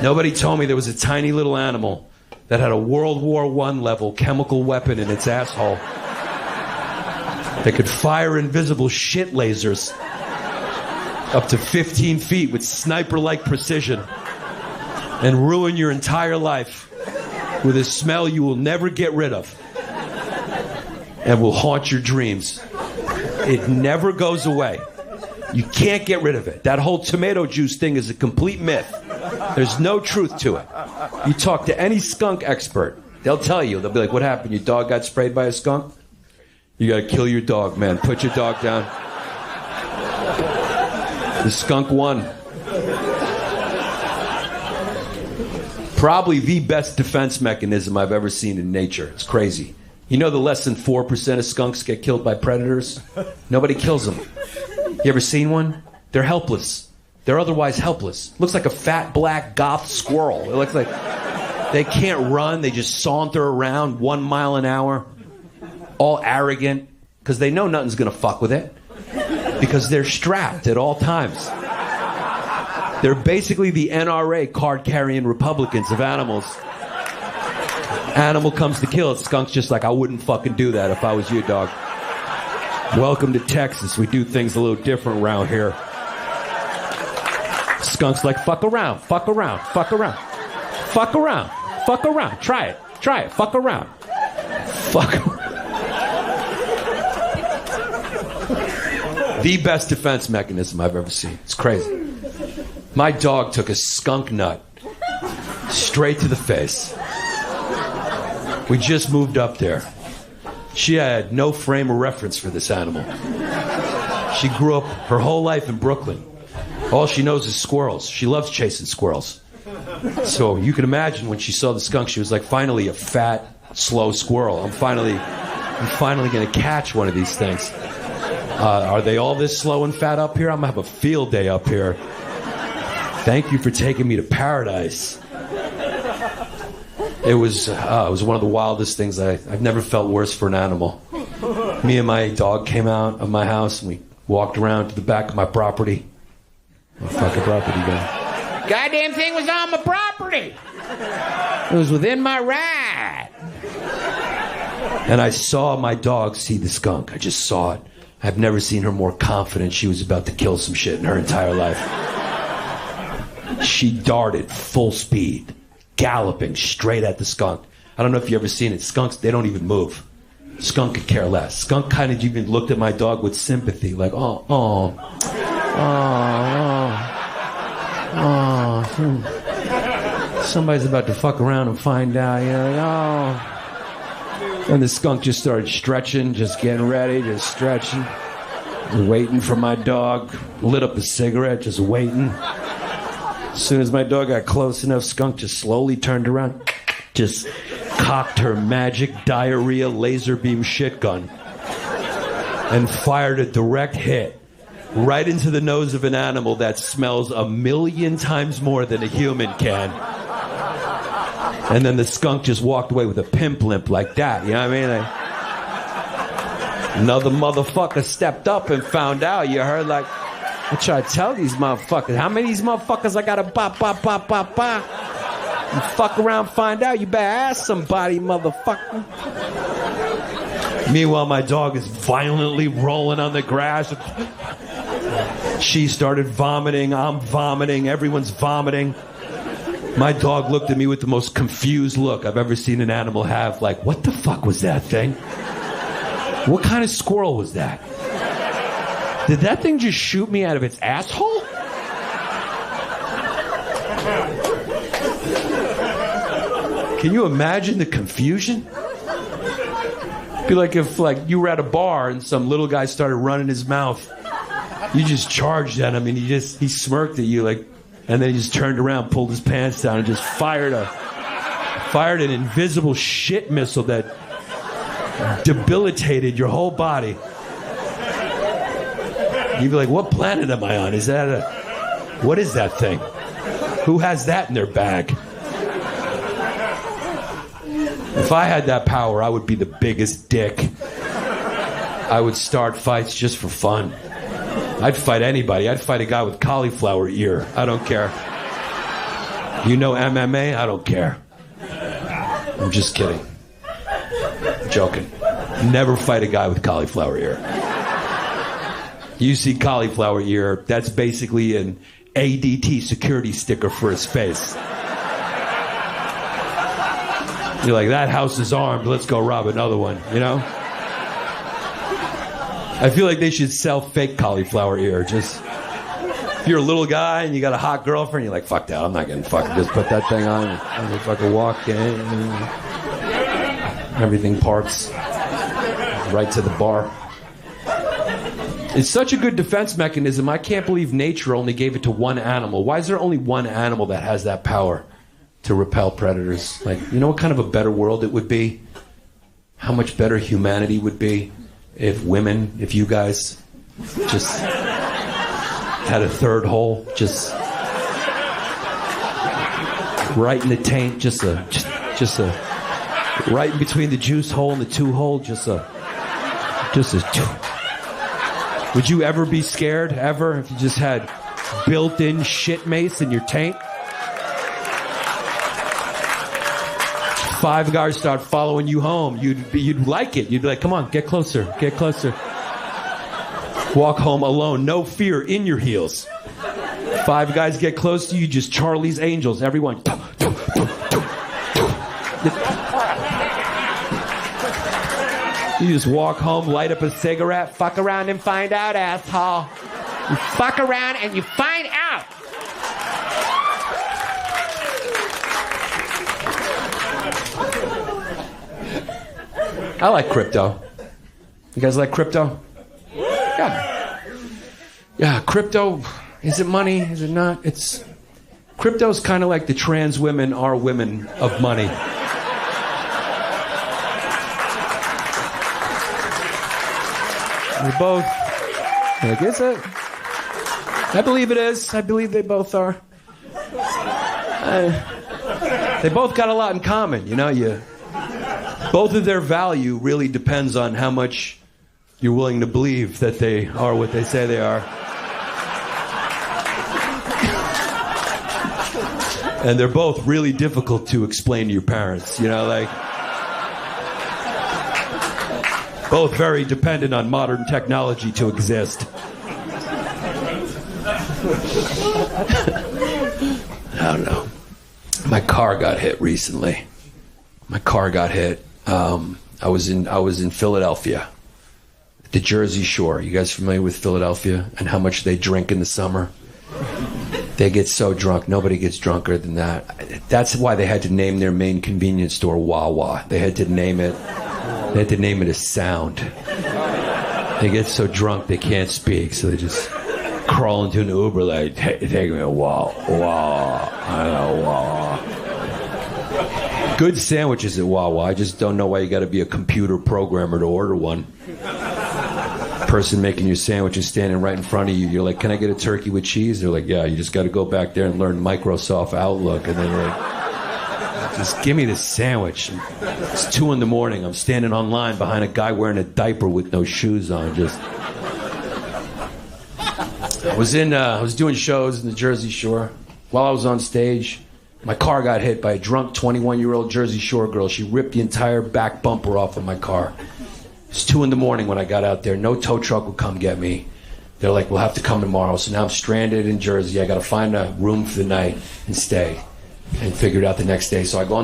Nobody told me there was a tiny little animal that had a World War I level chemical weapon in its asshole that could fire invisible shit lasers up to 15 feet with sniper-like precision and ruin your entire life with a smell you will never get rid of and will haunt your dreams. It never goes away. You can't get rid of it. That whole tomato juice thing is a complete myth. There's no truth to it. You talk to any skunk expert, they'll tell you. They'll be like, what happened? Your dog got sprayed by a skunk? You gotta kill your dog, man. Put your dog down. The skunk won. Probably the best defense mechanism I've ever seen in nature. It's crazy. You know the less than 4% of skunks get killed by predators? Nobody kills them. You ever seen one? They're helpless. They're otherwise helpless. Looks like a fat black goth squirrel. It looks like they can't run. They just saunter around 1 mile an hour, all arrogant, because they know nothing's going to fuck with it, because they're strapped at all times. They're basically the NRA card-carrying Republicans of animals. Animal comes to kill it. Skunk's just like, I wouldn't fucking do that if I was you, dog. Welcome to Texas. We do things a little different around here. Skunk's like, fuck around, fuck around, fuck around. Fuck around, fuck around. Try it, fuck around. Fuck around. The best defense mechanism I've ever seen. It's crazy. My dog took a skunk nut straight to the face. We just moved up there. She had no frame of reference for this animal. She grew up her whole life in Brooklyn. All she knows is squirrels. She loves chasing squirrels. So you can imagine when she saw the skunk, she was like, finally a fat, slow squirrel. I'm finally going to catch one of these things. Are they all this slow and fat up here? I'm going to have a field day up here. Thank you for taking me to paradise. It was one of the wildest things. I've never felt worse for an animal. Me and my dog came out of my house and we walked around to the back of my property. My fucking property, guy. Goddamn thing was on my property. It was within my right. And I saw my dog see the skunk. I just saw it. I've never seen her more confident she was about to kill some shit in her entire life. She darted full speed, galloping straight at the skunk. I don't know if you've ever seen it. Skunks, they don't even move. Skunk could care less. Skunk kind of even looked at my dog with sympathy, like, somebody's about to fuck around and find out, you know, And the skunk just started stretching, just getting ready, just stretching, waiting for my dog, lit up a cigarette, just waiting. As soon as my dog got close enough, Skunk just slowly turned around, just cocked her magic diarrhea laser beam shit gun and fired a direct hit right into the nose of an animal that smells 1,000,000 times more than a human can. And then the skunk just walked away with a pimp limp like that, you know what I mean? Another motherfucker stepped up and found out. You heard, like, I try to tell these motherfuckers, how many of these motherfuckers I gotta bop. You fuck around, find out, you better ask somebody, motherfucker. Meanwhile, my dog is violently rolling on the grass. She started vomiting, I'm vomiting, everyone's vomiting. My dog looked at me with the most confused look I've ever seen an animal have, like, what the fuck was that thing? What kind of squirrel was that? Did that thing just shoot me out of its asshole? Can you imagine the confusion? It'd be like if, like, you were at a bar and some little guy started running his mouth. You just charged at him and he smirked at you, like, and then he just turned around, pulled his pants down, and just fired an invisible shit missile that debilitated your whole body. You'd be like, what planet am I on? What is that thing? Who has that in their bag? If I had that power, I would be the biggest dick. I would start fights just for fun. I'd fight anybody. I'd fight a guy with cauliflower ear. I don't care. You know MMA? I don't care. I'm just kidding. I'm joking. Never fight a guy with cauliflower ear. You see cauliflower ear, that's basically an ADT security sticker for his face. You're like, that house is armed, let's go rob another one, you know? I feel like they should sell fake cauliflower ear. Just, if you're a little guy and you got a hot girlfriend, you're like, fuck that, I'm not getting fucked. Just put that thing on and if I can walk in, everything parts right to the bar. It's such a good defense mechanism. I can't believe nature only gave it to one animal. Why is there only one animal that has that power to repel predators? Like, you know what kind of a better world it would be? How much better humanity would be if you guys just had a third hole, just right in the taint, just a right in between the juice hole and the two hole, just a. Would you ever be scared, ever, if you just had built-in shit mace in your taint? 5 guys start following you home. You'd like it. You'd be like, come on, get closer, get closer. Walk home alone, no fear in your heels. 5 guys get close to you, just Charlie's Angels, everyone. You just walk home, light up a cigarette, fuck around and find out, asshole. You fuck around and you find out. I like crypto. You guys like crypto? Yeah. Yeah, crypto, is it money? Is it not? Crypto's kind of like the trans women are women of money. They're both, like, is it? I believe it is. I believe they both are. They both got a lot in common, you know. Both of their value really depends on how much you're willing to believe that they are what they say they are. And they're both really difficult to explain to your parents, you know, like. Both very dependent on modern technology to exist. I don't know. My car got hit recently. My car got hit. I was in Philadelphia, the Jersey Shore. You guys familiar with Philadelphia and how much they drink in the summer? They get so drunk. Nobody gets drunker than that. That's why they had to name their main convenience store Wawa. They had to name it a sound. They get so drunk they can't speak, so they just crawl into an Uber like, take me a Wawa. I know Wawa. Good sandwiches at Wawa. I just don't know why you got to be a computer programmer to order one. Person making your sandwich is standing right in front of you. You're like, can I get a turkey with cheese? They're like, yeah, you just got to go back there and learn Microsoft Outlook. And then you're like, just give me this sandwich. It's 2 a.m. I'm standing online behind a guy wearing a diaper with no shoes on. I was doing shows in the Jersey Shore. While I was on stage, my car got hit by a drunk 21-year-old Jersey Shore girl. She ripped the entire back bumper off of my car. It's 2 a.m. when I got out there. No tow truck would come get me. They're like, we'll have to come tomorrow. So now I'm stranded in Jersey. I got to find a room for the night and stay. And figure it out the next day. So I go on